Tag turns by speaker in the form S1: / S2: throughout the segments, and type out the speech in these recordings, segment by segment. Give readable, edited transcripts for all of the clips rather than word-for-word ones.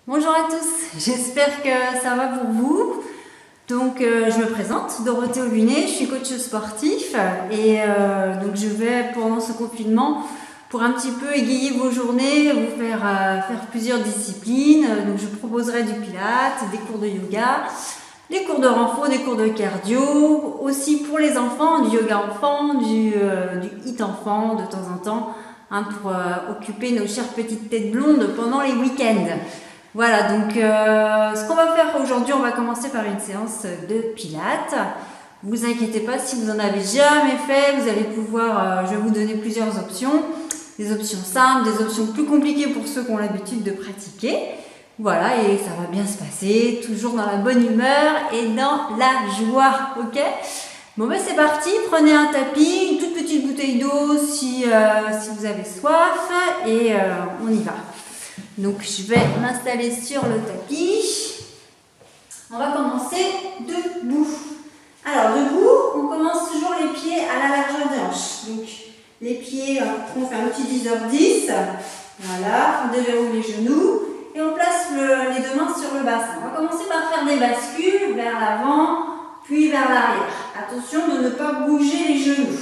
S1: Bonjour à tous, j'espère que ça va pour vous. Donc je me présente, Dorothée Aubunet, je suis coach sportif et donc je vais pendant ce confinement pour un petit peu égayer vos journées, vous faire plusieurs disciplines. Donc je proposerai du pilates, des cours de yoga, des cours de renfort, des cours de cardio, aussi pour les enfants, du yoga enfant, du HIIT enfant de temps en temps, pour occuper nos chères petites têtes blondes pendant les week-ends. Voilà, donc ce qu'on va faire aujourd'hui, on va commencer par une séance de pilates. Vous inquiétez pas, si vous n'en avez jamais fait, vous allez pouvoir, je vais vous donner plusieurs options. Des options simples, des options plus compliquées pour ceux qui ont l'habitude de pratiquer. Voilà, et ça va bien se passer, toujours dans la bonne humeur et dans la joie, ok? Bon ben c'est parti, prenez un tapis, une toute petite bouteille d'eau si vous avez soif et on y va. Donc je vais m'installer sur le tapis. On va commencer debout. Alors debout, on commence toujours les pieds à la largeur des hanches. Donc les pieds, on fait un petit 10h10. Voilà, on déverrouille les genoux et on place les deux mains sur le bassin. On va commencer par faire des bascules vers l'avant, puis vers l'arrière. Attention de ne pas bouger les genoux.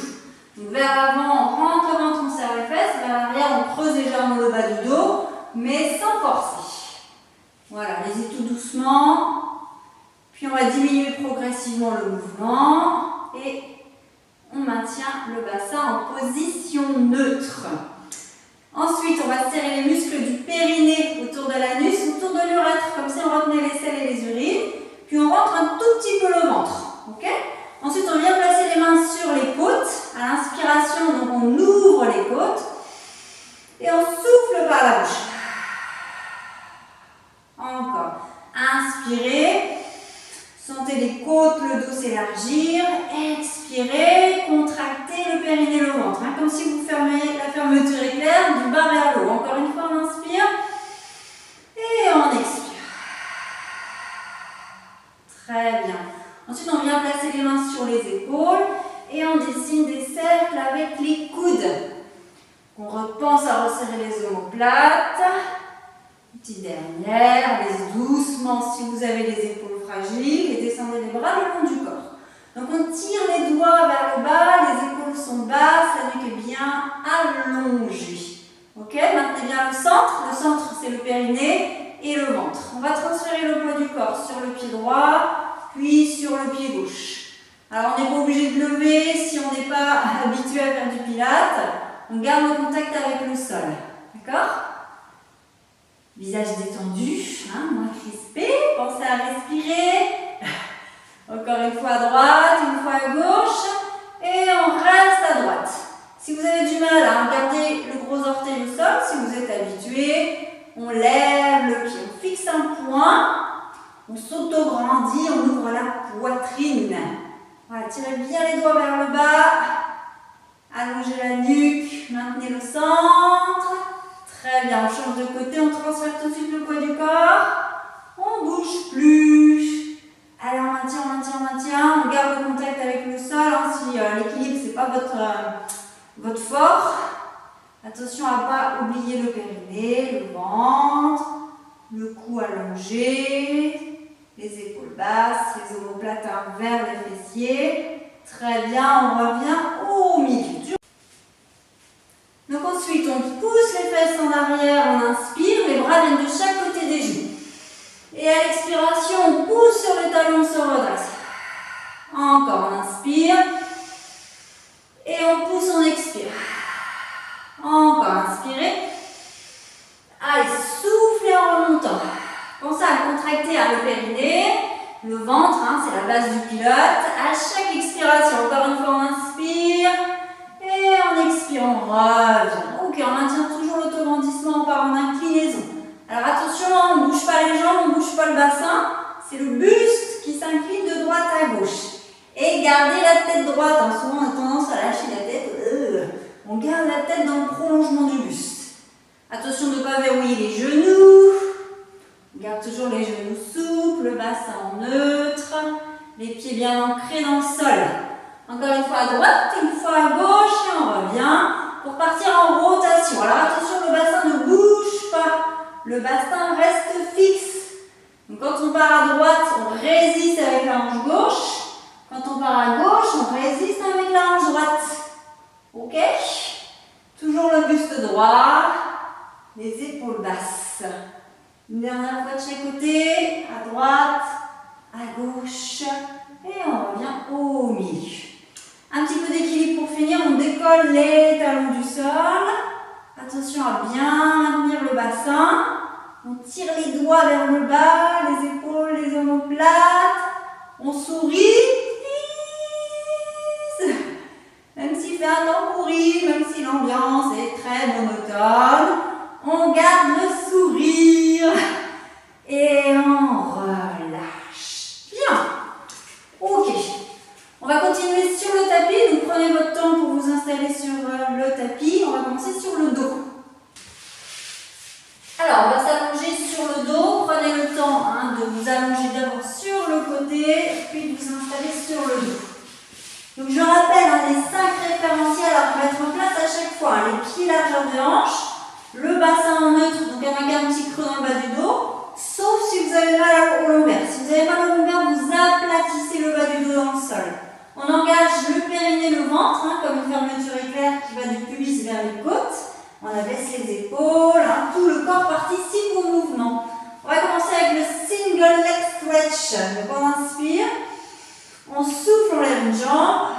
S1: Donc vers l'avant, on rentre le ventre, on serre les fesses. Vers l'arrière, on creuse légèrement le bas du dos, mais sans forcer. Voilà, allez-y tout doucement. Puis on va diminuer progressivement le mouvement et on maintient le bassin en position neutre. Ensuite, on va serrer les muscles du périnée autour de l'anus, autour de l'urètre, comme si on retenait les selles et les urines. Puis on rentre un tout petit peu le ventre. Ok ? Ensuite, on vient placer les mains sur les côtes. À l'inspiration, donc on ouvre les côtes et on souffle par la bouche. Encore. Inspirez. Sentez les côtes, le dos s'élargir. Expirez. Contractez le périnée, le ventre. Comme si vous fermiez la fermeture éclair du bas vers le haut. Encore une fois, on inspire. Et on expire. Très bien. Ensuite, on vient placer les mains sur les épaules. Et on dessine des cercles avec les coudes. On repense à resserrer les omoplates. Petite dernière, allez doucement si vous avez les épaules fragiles et descendez les bras le long du corps. Donc on tire les doigts vers le bas, les épaules sont basses, la nuque est bien allongée. Ok, maintenez bien le centre c'est le périnée et le ventre. On va transférer le poids du corps sur le pied droit, puis sur le pied gauche. Alors on n'est pas obligé de lever si on n'est pas habitué à faire du pilates, on garde le contact avec le sol. D'accord ? Visage détendu, moins crispé, pensez à respirer. Encore une fois à droite, une fois à gauche. Et on reste à droite. Si vous avez du mal à garder le gros orteil au sol, si vous êtes habitué, on lève le pied, on fixe un point, on s'auto-grandit, on ouvre la poitrine. Voilà, tirez bien les doigts vers le bas, allongez la nuque, maintenez le centre. Très bien, on change de côté, on transfère tout de suite le poids du corps. On ne bouge plus. Allez, on maintient. On garde le contact avec le sol. Si l'équilibre, ce n'est pas votre fort. Attention à ne pas oublier le périnée, le ventre, le cou allongé, les épaules basses, les omoplates vers les fessiers. Très bien, on revient au milieu. Donc ensuite, on pousse les fesses en arrière, on inspire, les bras viennent de chaque côté des genoux. Et à l'expiration, on pousse sur les talons, on se redresse. Encore, on inspire. Et on pousse, on expire. Encore, inspirez. Allez, soufflez en remontant. Pensez à contracter le périnée, le ventre, c'est la base du pilote. À chaque expiration, encore une fois, on inspire. Et en expirant, on revient. Ok, on maintient toujours l'autograndissement, on part en inclinaison. Alors attention, on ne bouge pas les jambes, on ne bouge pas le bassin. C'est le buste qui s'incline de droite à gauche. Et gardez la tête droite. Souvent, on a tendance à lâcher la tête. On garde la tête dans le prolongement du buste. Attention de ne pas verrouiller les genoux. On garde toujours les genoux souples, le bassin neutre. Les pieds bien ancrés dans le sol. Encore une fois à droite, une fois à gauche et on revient pour partir en rotation. Alors attention, le bassin ne bouge pas. le bassin reste fixe. Donc quand on part à droite, on résiste avec la hanche gauche. Quand on part à gauche, on résiste avec la hanche droite. Ok? Toujours le buste droit, les épaules basses. Une dernière fois de chaque côté, à droite, à gauche. Et on revient au milieu. Un petit peu d'équilibre pour finir. On décolle les talons du sol. Attention à bien maintenir le bassin. On tire les doigts vers le bas, les épaules, les omoplates. On sourit. Même s'il fait un temps pourri, même si l'ambiance est très monotone, on garde le sourire et on relâche. Bien. Ok. On va continuer sur le tapis. Donc prenez votre temps pour vous installer sur le tapis. On va commencer sur le dos. Alors, on va s'allonger sur le dos. Prenez le temps de vous allonger d'abord sur le côté, puis de vous installer sur le dos. Donc je rappelle les 5 référentiels à mettre en place à chaque fois. Les pieds largeur de hanche, le bassin en neutre, donc avec un petit creux dans le bas du dos, sauf si vous avez mal au lombaire. Si vous avez mal au lombaire, vous aplatissez le bas du dos dans le sol. On engage le périnée, le ventre, comme une fermeture éclair qui va du pubis vers les côtes. On abaisse les épaules, tout le corps participe au mouvement. On va commencer avec le single leg stretch. Donc on inspire. On souffle, on lève une jambe,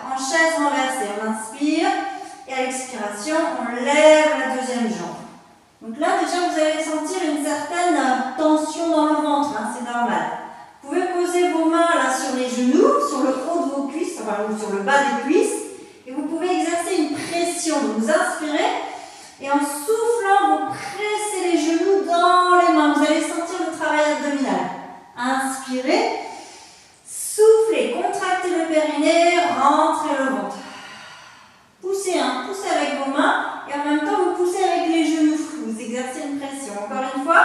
S1: en chaise renversée, on inspire, et à l'expiration, on lève la deuxième jambe. Donc là, déjà, vous allez sentir une certaine tension dans le ventre, c'est normal. Vous pouvez poser vos mains là sur les genoux, sur le haut de vos cuisses, ou sur le bas des cuisses, et vous pouvez exercer une pression. Donc vous inspirez, et en soufflant, vous pressez les genoux dans les mains. Vous allez sentir le travail abdominal. Inspirez. Soufflez, contractez le périnée, rentrez le ventre. Poussez, poussez avec vos mains et en même temps vous poussez avec les genoux. Vous exercez une pression. Encore une fois.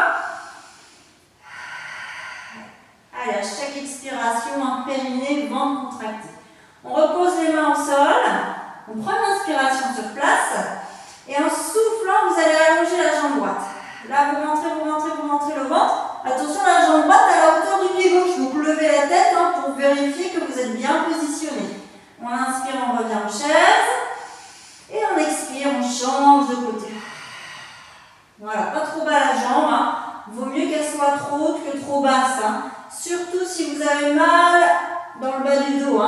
S1: Allez, à chaque expiration, périnée, ventre contracté. On repose les mains au sol. On prend l'inspiration sur place. Et en soufflant, vous allez allonger la jambe droite. Là, vous rentrez le ventre. Attention, la jambe droite à la hauteur du pied gauche. Donc, levez la tête pour vérifier que vous êtes bien positionné. On inspire, on revient en chaise. Et on expire, on change de côté. Voilà, pas trop bas la jambe. Vaut mieux qu'elle soit trop haute que trop basse. Surtout si vous avez mal dans le bas du dos.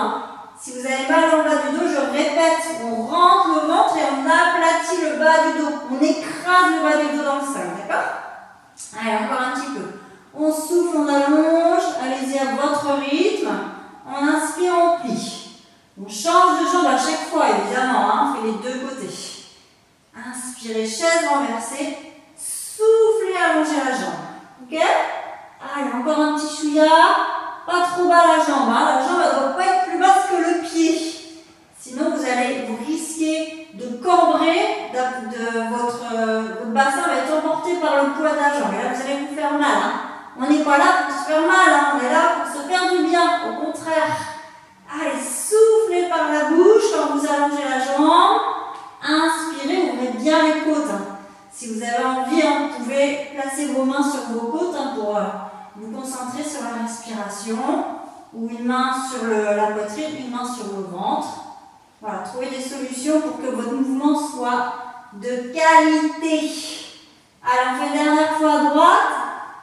S1: Si vous avez mal dans le bas du dos, je répète, on rentre le ventre et on aplatit le bas du dos. On écrase le bas du dos dans le sol, d'accord? Allez, encore un petit peu. On souffle, on allonge, allez-y à votre rythme. On inspire, on plie. On change de jambe à chaque fois, évidemment, on fait les deux côtés. Inspirez, chaise renversée. Soufflez, allongez la jambe. Ok? Allez, encore un petit chouïa. Pas trop bas la jambe. La jambe ne doit pas être plus basse que le pied. Sinon, vous risquez de cambrer, votre bassin va être emporté par le poids de la jambe. Et là, vous allez vous faire mal. On n'est pas là pour se faire mal, on est là pour se faire du bien. Au contraire. Allez, soufflez par la bouche quand vous allongez la jambe. Inspirez, ouvrez bien les côtes. Si vous avez envie, vous pouvez placer vos mains sur vos côtes pour vous concentrer sur la respiration. Ou une main sur la poitrine, une main sur le ventre. Voilà, trouvez des solutions pour que votre mouvement soit de qualité. Alors, on fait une dernière fois à droite,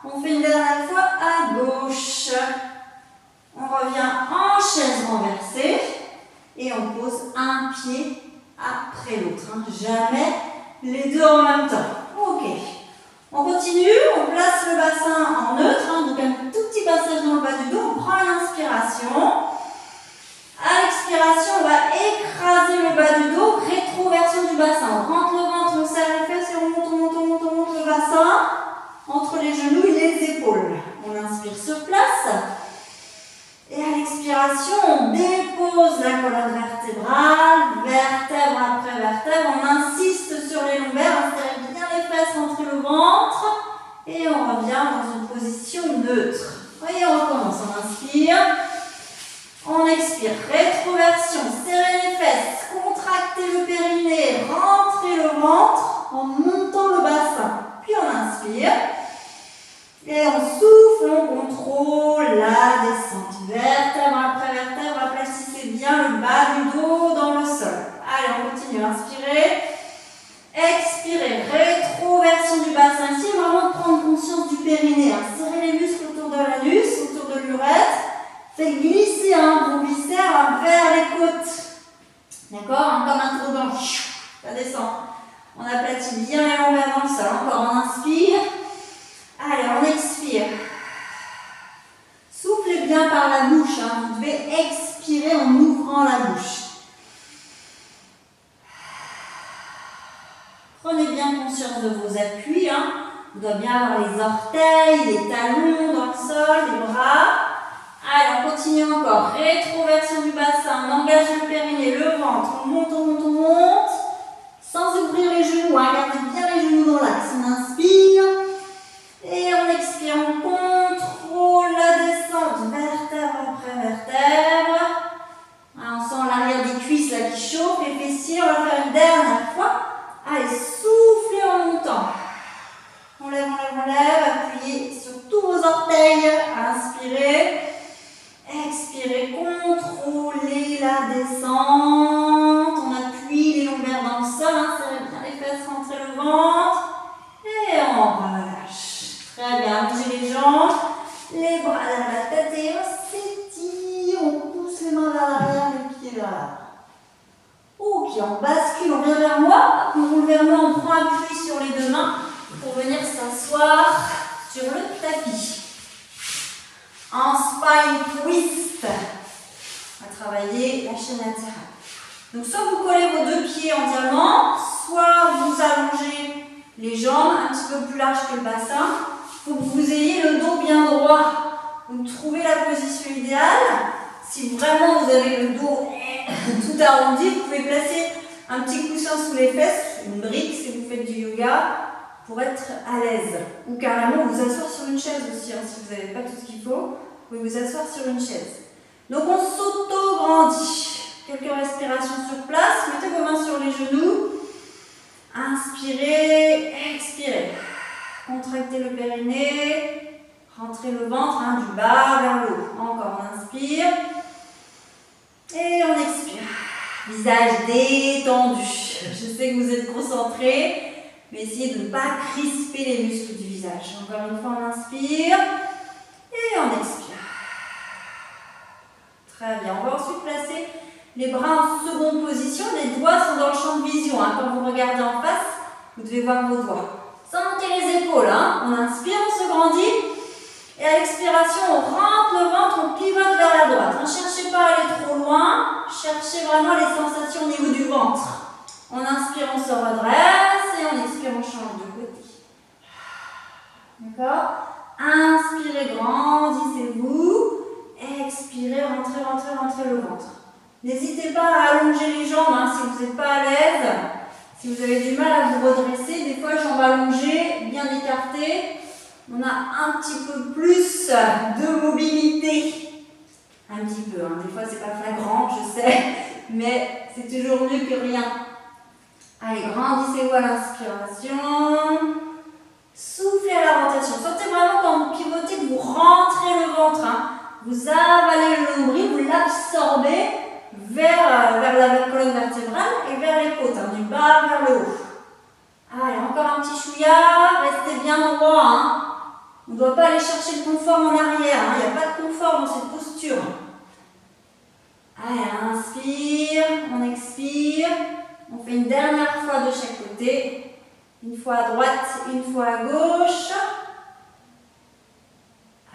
S1: on fait une dernière fois à gauche. On revient en chaise renversée et on pose un pied après l'autre. Jamais les deux en même temps. Ok. On continue, on place le bassin en neutre, donc un tout petit passage dans le bas du dos. On prend une inspiration. À l'expiration, on va écraser le bas du dos, rétroversion du bassin. On rentre le ventre, on serre les fesses et on monte le bassin entre les genoux et les épaules. On inspire sur place. Et à l'expiration, on dépose la colonne vertébrale, vertèbre après vertèbre. On insiste sur les lombaires, on serre bien les fesses entre le ventre. Et on revient dans une position neutre. Voyez, on recommence. On inspire. On expire, rétroversion, serrez les fesses, contractez le périnée, rentrez le ventre en montant le bassin. Puis on inspire. Et on souffle, on contrôle la descente. Vertèbre après vertèbre, aplatissez bien le bas du dos dans le sol. Allez, on continue. Inspirez. Expirez. Rétroversion du bassin. Ici, vraiment prendre conscience du périnée. Serrez les muscles autour de l'anus, autour de l'urètre. Faites glisser vos viscères vers les côtes. D'accord? Comme un toboggan. Ça descend. On aplatit bien les lombaires dans le sol. Encore, on inspire. Allez, on expire. Soufflez bien par la bouche. Vous devez expirer en ouvrant la bouche. Prenez bien conscience de vos appuis. Vous devez bien avoir les orteils, les talons dans le sol, les bras. Allez, on continue encore. Rétroversion du bassin. On engage le périnée, le ventre. On monte, on monte, on monte. Sans ouvrir les genoux. Gardez bien les genoux dans l'axe. On inspire. Et on expire, on contrôle la descente, vertèbre après vertèbre. On sent l'arrière des cuisses là qui chauffe, les fessiers, on va faire une dernière fois. Allez, soufflez en montant. On lève, appuyez sur tous vos orteils. Inspirez, expirez, contrôlez la descente. On appuie les lombaires dans le sol, serrez bien les fesses, rentrez le ventre. Et on relâche. Très bien, bougez les jambes, les bras derrière la tête et on s'étire, on pousse les mains vers l'arrière, les pieds vers l'arrière. Ok, on bascule, on vient vers moi, on roule vers moi, on prend appui sur les deux mains pour venir s'asseoir sur le tapis. En spine twist, on va travailler la chaîne latérale. Donc soit vous collez vos deux pieds en diamant, soit vous allongez les jambes un petit peu plus larges que le bassin. Il faut que vous ayez le dos bien droit. Donc trouvez la position idéale. Si vraiment vous avez le dos tout arrondi, vous pouvez placer un petit coussin sous les fesses, une brique si vous faites du yoga, pour être à l'aise. Ou carrément vous asseoir sur une chaise aussi, si vous n'avez pas tout ce qu'il faut, vous pouvez vous asseoir sur une chaise. Donc on s'auto-grandit. Quelques respirations sur place, mettez vos mains sur les genoux. Inspirez, expirez. Contractez le périnée, rentrez le ventre du bas vers le haut. Encore, on inspire et on expire. Visage détendu. Je sais que vous êtes concentrés, mais essayez de ne pas crisper les muscles du visage. Encore une fois, on inspire et on expire. Très bien. On va ensuite placer les bras en seconde position. Les doigts sont dans le champ de vision. Quand vous regardez en face, vous devez voir vos doigts. Sans monter les épaules, on inspire, on se grandit. Et à l'expiration, on rentre le ventre, on pivote vers la droite. Ne cherchez pas à aller trop loin. Cherchez vraiment les sensations au niveau du ventre. On inspire, on se redresse. Et on expire, on change de côté. D'accord? Inspirez, grandissez-vous. Expirez, rentrez le ventre. N'hésitez pas à allonger les jambes si vous n'êtes pas à l'aise. Si vous avez du mal à vous redresser, des fois jambes allongées, bien écartées, on a un petit peu plus de mobilité. Un petit peu, des fois c'est pas flagrant, je sais, mais c'est toujours mieux que rien. Allez, grandissez-vous à l'inspiration. Soufflez à la rotation. Sentez vraiment quand vous pivotez que vous rentrez le ventre. Vous avalez le nombril, vous l'absorbez vers la colonne vertébrale et vers les côtes, du bas vers le haut. Allez, encore un petit chouïa, restez bien droit. On ne doit pas aller chercher le confort en arrière, il n'y a pas de confort dans cette posture. Allez, on inspire, on expire, on fait une dernière fois de chaque côté. Une fois à droite, une fois à gauche.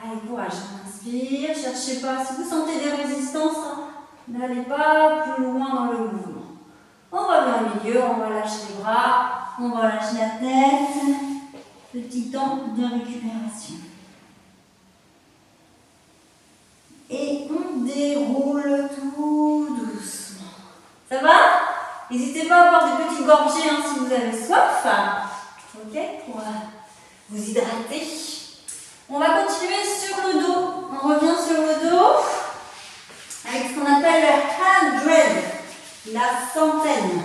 S1: Allez, courage, on inspire, cherchez pas, si vous sentez des résistances, n'allez pas plus loin dans le mouvement. On revient au milieu, on relâche les bras, on relâche la tête. Petit temps de récupération. Et on déroule tout doucement. Ça va? N'hésitez pas à boire des petites gorgées si vous avez soif. Ok? Pour vous hydrater. On va continuer sur le dos. On revient sur le dos avec ce qu'on appelle le 100, la centaine.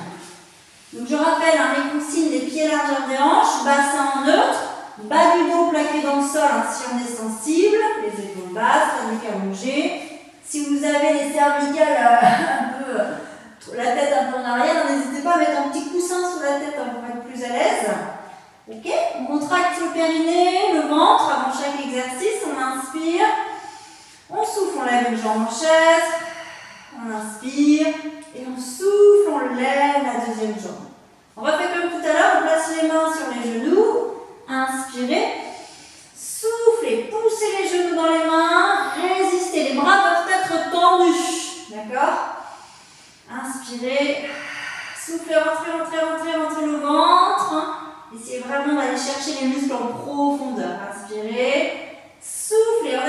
S1: Donc je rappelle les consignes des pieds, largeur des hanches, bassin en neutre, bas du dos plaqué dans le sol si on est sensible, les épaules basses, cervicales allongées. Si vous avez les cervicales un peu, la tête un peu en arrière, n'hésitez pas à mettre un petit coussin sous la tête pour être plus à l'aise. Ok, on contracte le périnée, le ventre avant chaque exercice, on inspire, on souffle, on lève une jambe en chaise, on inspire et on souffle, on lève la deuxième jambe. On refait comme tout à l'heure, on place les mains sur les genoux, inspirez, soufflez, poussez les genoux dans les mains, résistez, les bras doivent être tendus, d'accord? Inspirez, soufflez, rentrez le ventre. Essayez vraiment d'aller chercher les muscles en profondeur. Inspirez, soufflez, on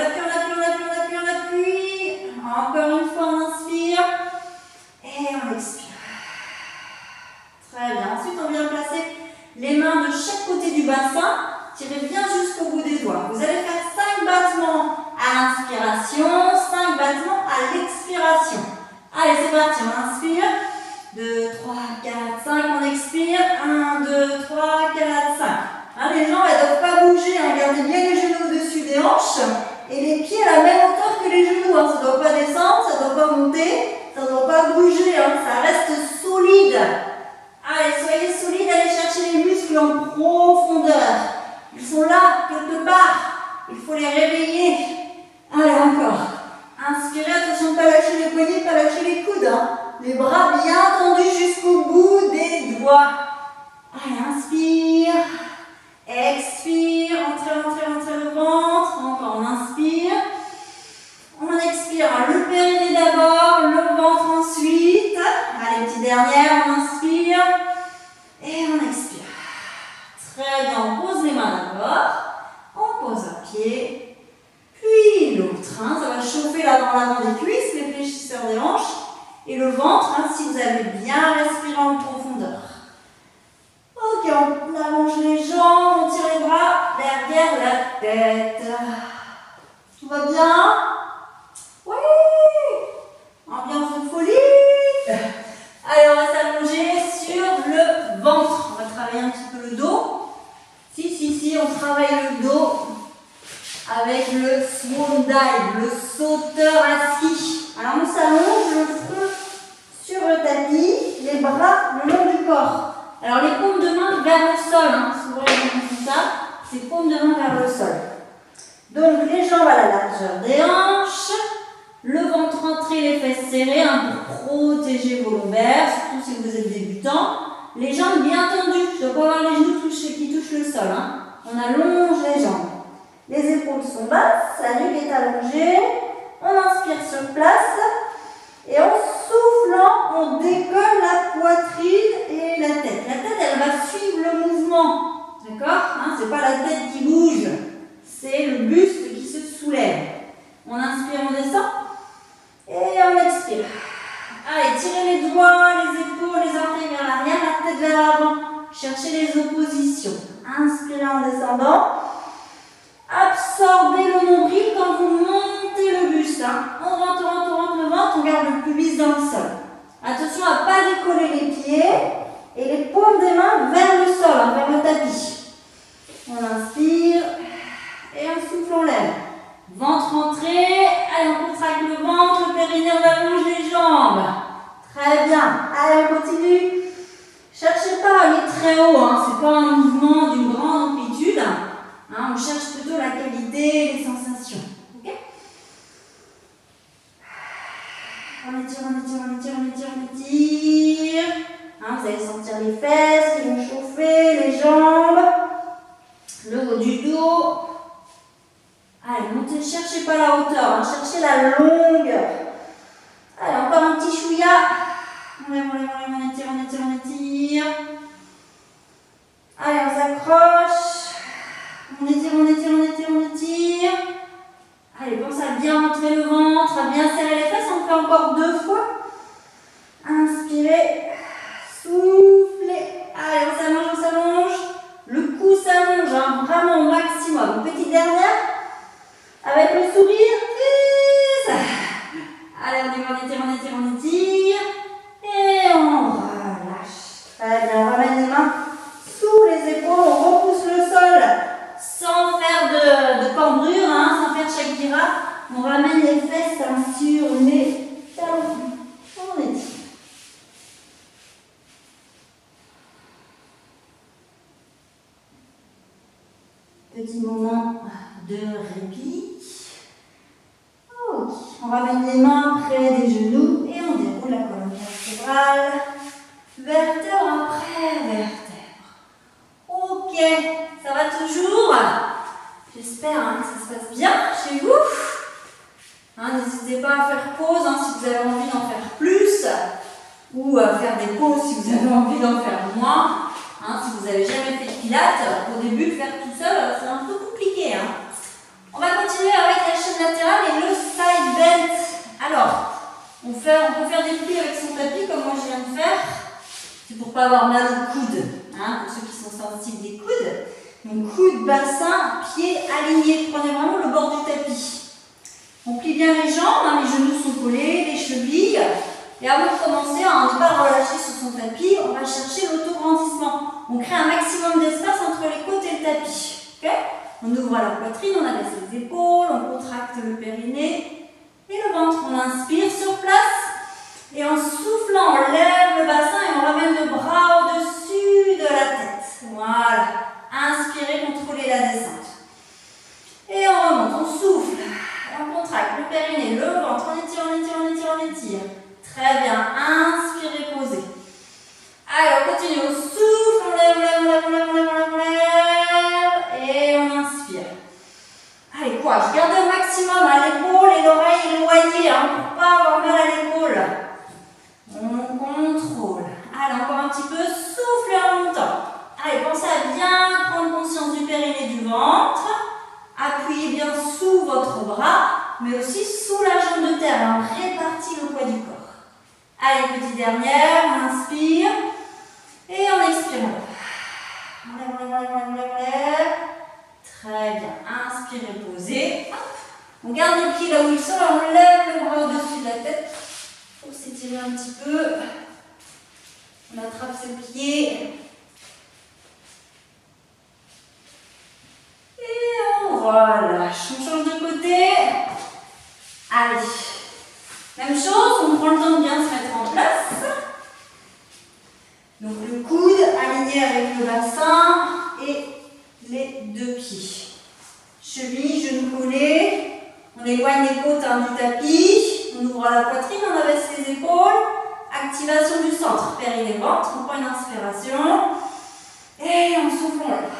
S1: appuie. Encore une fois, on inspire et on expire. Très bien. Ensuite, on vient placer les mains de chaque côté du bassin. Tirez bien jusqu'au bout des doigts. Vous allez faire 5 battements à l'inspiration, 5 battements à l'expiration. Allez, c'est parti, on inspire. 2, 3, 4, 5, on expire. 1, 2, 3, 4, 5. Les jambes, elles ne doivent pas bouger. Gardez bien les genoux au-dessus des hanches. Et les pieds à la même hauteur que les genoux. Ça ne doit pas descendre, ça ne doit pas monter, ça ne doit pas bouger. Ça reste solide. Allez, soyez solide, allez chercher les muscles en profondeur. Ils sont là, quelque part. Il faut les réveiller. Allez, encore. Inspirez, attention de ne pas lâcher les poignets, pas lâcher les coudes. Les bras bien tendus jusqu'au bout des doigts. Allez, inspire. Expire. Rentrez le ventre. Encore, on inspire. On expire. Le périnée d'abord, le ventre ensuite. Allez, petite dernière, on inspire. Et on expire. Très bien, on pose les mains d'abord. On pose un pied. Puis l'autre. Ça va chauffer là dans l'avant des cuisses, les fléchisseurs des hanches. Et le ventre, si vous avez bien respiré en profondeur. Ok, on allonge les jambes, on tire les bras derrière la tête. Tout va bien? Oui! Ambiance de folie! Allez, on va s'allonger sur le ventre. On va travailler un petit peu le dos. Si, on travaille le dos avec le swan dive, le sauteur à ski. Alors, on s'allonge le front sur le tapis, les bras le long du corps. Alors, les paumes de main vers le sol. Souvent, les gens font ça. C'est paumes de main vers le sol. Donc, les jambes à la largeur des hanches. Le ventre rentré, les fesses serrées pour protéger vos lombaires, surtout si vous êtes débutant. Les jambes bien tendues. Je ne dois pas avoir les genoux qui touchent le sol. On allonge les jambes. Les épaules sont basses, la nuque est allongée. On inspire sur place. Et en soufflant, on décolle la poitrine et la tête. La tête, elle va suivre le mouvement. D'accord? Ce n'est pas la tête qui bouge. C'est le buste qui se soulève. On inspire, on descend. Et on expire. Allez, tirez les doigts, les épaules, les orteils vers l'arrière, la tête vers l'avant. Cherchez les oppositions. Inspirez en descendant. Absorbez le nombril quand vous montez le buste. On rentre le ventre, on garde le pubis dans le sol. Attention à ne pas décoller les pieds et les paumes des mains vers le sol, vers le tapis. On inspire et on souffle, on lève. Ventre rentré, allez, on contracte le ventre, le périnée, on allonge les jambes. Très bien. Allez, on continue. Cherchez pas à aller très haut, c'est pas un mouvement d'une grande amplitude. On cherche plutôt la qualité, les sensations. Ok? On étire. Vous allez sentir les fesses qui vont chauffer, les jambes, le haut du dos. Allez, montez, cherchez pas la hauteur, cherchez la longueur. Allez, encore un petit chouïa. On étire. Allez, on s'accroche. On étire. Allez, pense à bien rentrer le ventre, à bien serrer les fesses. On fait encore 2 fois. Inspirez. Soufflez. Allez, on s'allonge. Le cou s'allonge, vraiment au maximum. Une petite dernière. Avec le sourire. Allez, on étire. Et on relâche. Très bien. cambrure, hein, sans faire Shakira. On ramène les fesses hein, sur les talons. On étire. Petit moment de répit. Ok. On ramène les mains près des genoux et on déroule la colonne vertébrale. Vertèbre après vertèbre. Ok. Ça va toujours? J'espère hein, que ça se passe bien chez vous. Hein, n'hésitez pas à faire pause hein, si vous avez envie d'en faire plus. Ou à faire des pauses si vous avez envie d'en faire moins. Hein, si vous n'avez jamais fait de pilates, au début, le faire tout seul, c'est un peu compliqué. Hein. On va continuer avec la chaîne latérale et le side bend. Alors, on peut faire des plis avec son tapis comme moi je viens de faire. C'est pour ne pas avoir mal au coude. Hein, pour ceux qui sont sensibles des coudes. Donc, coude, bassin, pieds alignés. Prenez vraiment le bord du tapis. On plie bien les jambes, hein, les genoux sont collés, les chevilles. Et avant de commencer, on n'est pas relâché sur son tapis, on va chercher l'autograndissement. On crée un maximum d'espace entre les côtes et le tapis. Okay, on ouvre la poitrine, on abaisse les épaules, on contracte le périnée et le ventre. On inspire sur place et en soufflant, on lève le bassin et on ramène le bras au-dessus de la tête. Voilà. Inspirez, contrôlez la descente. Et on remonte, on souffle. On contracte le périnée, le ventre, on étire, on étire, on étire, on étire. Très bien, inspirez, posez. Allez, on continue, on souffle, on lève, on lève, on lève, on lève, on lève, on lève, et on inspire. Allez, courage, gardez au maximum à l'épaule et l'oreille éloignée, hein, pour ne pas avoir mal à l'épaule. On contrôle. Allez, encore un petit peu, soufflez en montant. Allez, pensez à bien prendre conscience du périnée du ventre. Appuyez bien sous votre bras, mais aussi sous la jambe de terre. On répartit le poids du corps. Allez, petite dernière, on inspire et on expire. On lève, on lève, on lève, on lève, on lève. Très bien. Inspirez, posez. On garde les pieds là où ils sont et on lève le bras au-dessus de la tête pour s'étirer un petit peu. On attrape ses pieds. Et on relâche. On change de côté. Allez. Même chose, on prend le temps de bien se mettre en place. Donc le coude aligné avec le bassin et les deux pieds. Cheville, genoux collés. On éloigne les côtes hein, du tapis. On ouvre la poitrine, on abaisse les épaules. Activation du centre, périnée ventre. On prend une inspiration. Et on souffle, on lève.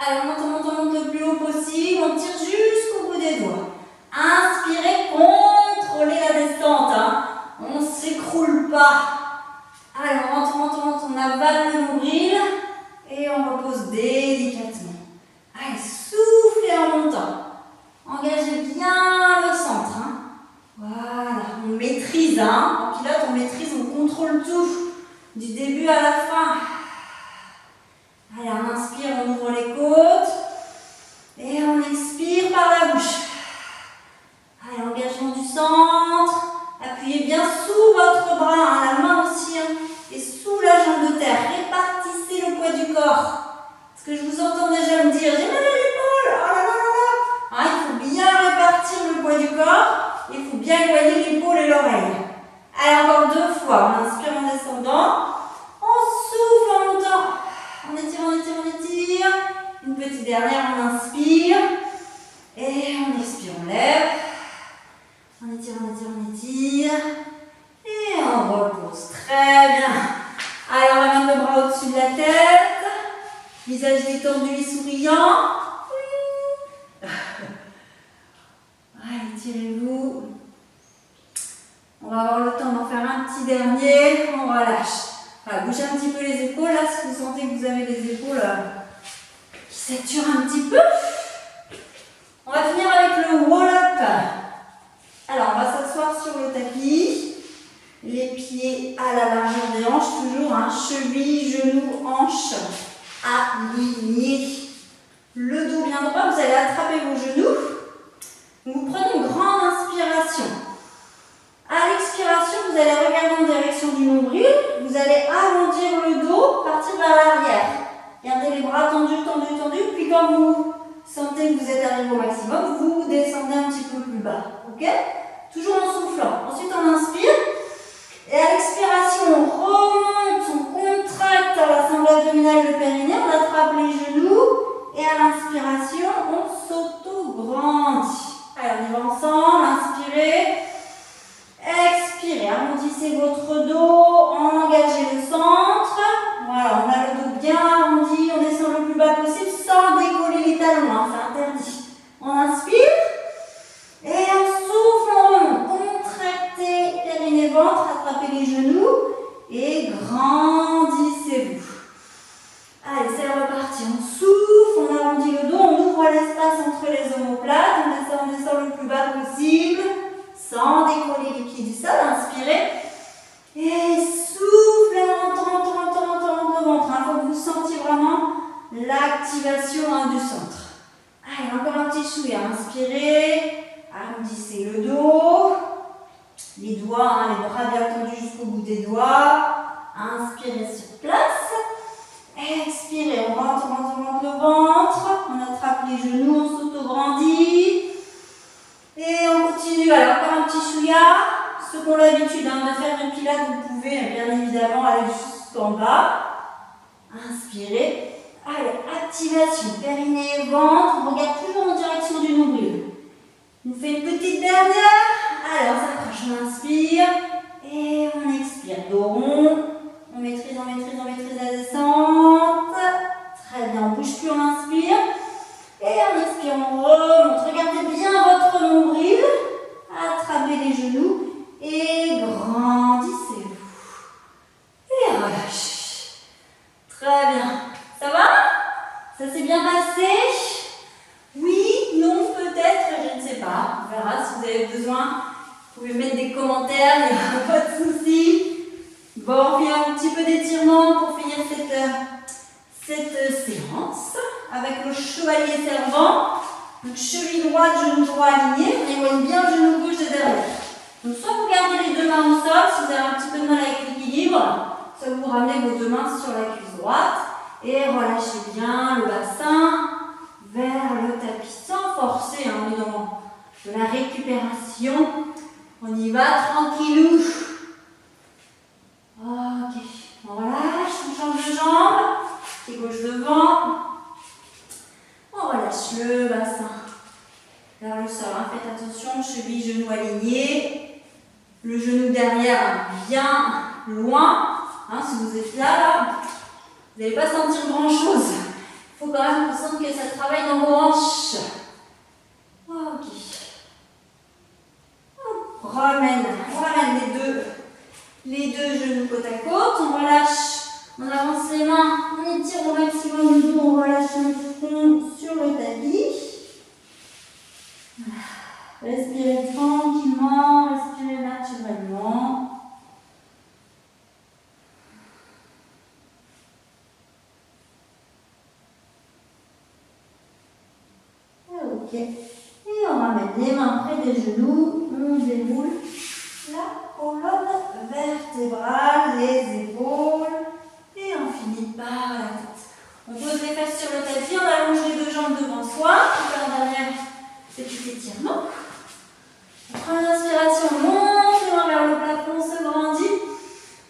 S1: Allez, on monte le plus haut possible. On tire jusqu'au bout des doigts. Inspirez, contrôlez la descente. Hein. On ne s'écroule pas. Allez, on avale le nombril et on repose délicatement. Allez, soufflez en montant. Engagez bien le centre. Hein. Voilà, on maîtrise. Hein. En pilote, on maîtrise, on contrôle tout. Du début à la fin. Allez, on inspire, on ouvre les côtes. Et on expire par la bouche. Allez, engagement du centre. Appuyez bien sous votre bras, hein, la main aussi, hein, et sous la jambe de terre. Répartissez le poids du corps. Parce que je vous entends déjà me dire, j'ai mal à l'épaule, oh là là là là. Hein, il faut bien répartir le poids du corps. Il faut bien éloigner l'épaule et l'oreille. Allez, encore 2 fois. On inspire en descendant. On souffle en montant. On étire, on étire, on étire. Une petite dernière, on inspire. Et on expire, on lève. On étire, on étire, on étire. Et on repose. Très bien. Allez, on ramène le bras au-dessus de la tête. Visage détendu et souriant. Allez, tirez-vous. On va avoir le temps d'en faire un petit dernier. On relâche. Voilà, bougez un petit peu les épaules. Là, si vous sentez que vous avez les épaules qui saturent un petit peu. On va finir avec le wall-up. Alors, on va s'asseoir sur le tapis. Les pieds à la largeur des hanches, toujours. Hein, cheville, genoux, hanches alignés. Le dos bien droit, vous allez attraper vos genoux. Vous prenez une grande inspiration. À l'expiration, vous allez regarder en direction du nombril. Vous allez allonger le dos, partir vers l'arrière. Gardez les bras tendus, tendus, tendus. Puis quand vous sentez que vous êtes arrivé au maximum, bas. Ok? Toujours en soufflant. Ensuite, on inspire. Et à l'expiration, on remonte, on contracte à la sangle abdominale le périnée, on attrape les genoux. Et à l'inspiration, on s'auto-grandit. Allez, on y va ensemble. Inspirez. Expirez. Arrondissez votre dos. Engagez le centre. Voilà, on a le dos bien arrondi. On descend le plus bas possible sans décoller les talons. Hein, c'est interdit. On inspire. Et on souffle, on remonte. Contractez périnée, ventre. Attrapez les genoux. Et grandissez-vous. Allez, c'est reparti. On souffle, on arrondit le dos, on ouvre l'espace entre les omoplates, on descend le plus bas possible, sans décoller les pieds du sol. Inspirez. Et soufflez, rentrez le ventre. Il faut que vous sentiez vraiment l'activation du centre. Allez, encore un petit chouïa. Inspirez, arrondissez le dos, les doigts, les bras bien tendus jusqu'au bout des doigts. Inspirez sur place. Expirez, on rentre le ventre, on attrape les genoux, on s'auto-grandit. Et on continue. Alors, encore un petit chouïa. Ceux qui ont l'habitude de faire du pilates, vous pouvez bien évidemment aller jusqu'en bas. Inspirez. Allez, activation, périnée, ventre. On regarde toujours en direction du nombril. On fait une petite dernière. Allez, on s'accroche, on inspire. Et on expire. Dos rond. On maîtrise la descente. Très bien, on ne bouge plus, on inspire. Et on expire, on remonte. Regardez bien votre nombril. Attrapez les genoux et grandissez-vous. Et relâchez. Très bien. Ça va? Ça s'est bien passé? Oui, non, peut-être, je ne sais pas. On verra si vous avez besoin. Vous pouvez mettre des commentaires, il n'y a pas de souci. Bon, on fait un petit peu d'étirement pour finir cette séance avec le chevalier servant. Donc cheville droite, genou droit aligné. On éloigne bien le genou gauche de derrière. Donc soit vous gardez les deux mains au sol si vous avez un petit peu de mal avec l'équilibre, soit vous ramenez vos deux mains sur la cuisse droite et relâchez bien le bassin vers le tapis sans forcer. On est dans de la récupération. On y va tranquillou. Ok, on relâche, on change de jambe, pied gauche devant, on relâche le bassin vers le sol. Hein. Faites attention, cheville, genou alignés, le genou derrière bien loin. Hein, si vous êtes là, vous n'allez pas sentir grand chose. Il faut quand même ressentir que ça travaille dans vos hanches. Ok. On ramène les deux genoux côte à côte, on relâche, on avance les mains, on étire au maximum le dos, on relâche le front sur le tapis. Respirez tranquillement, respirez naturellement. Ok, et on ramène les mains près des genoux, on déroule la colonne vertébrale, les épaules, et on finit par la tête. On pose les fesses sur le tapis, on allonge les deux jambes devant soi, on fait un dernier petit étirement. On prend une inspiration, on monte les mains vers le plafond, on se grandit,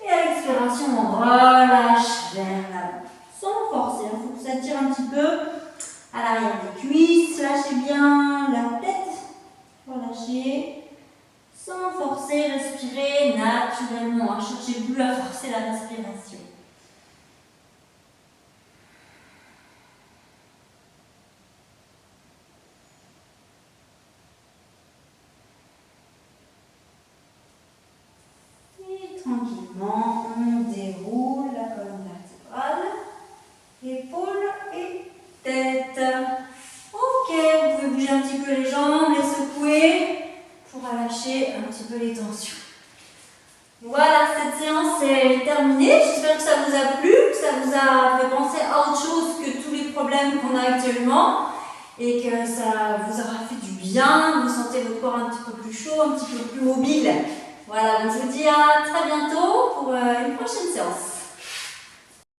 S1: et à l'expiration, on relâche vers l'avant, sans forcer. Il faut que ça tire un petit peu à l'arrière des cuisses, lâchez bien la tête, relâchez. Sans forcer, respirez naturellement. Ne cherchez plus à forcer la respiration. Et tranquillement, on déroule la colonne vertébrale, épaules et tête. Ok, vous pouvez bouger un petit peu les jambes, les secouer. Pour relâcher un petit peu les tensions. Voilà, cette séance est terminée. J'espère que ça vous a plu, que ça vous a fait penser à autre chose que tous les problèmes qu'on a actuellement et que ça vous aura fait du bien. Vous sentez votre corps un petit peu plus chaud, un petit peu plus mobile. Voilà, donc je vous dis à très bientôt pour une prochaine séance.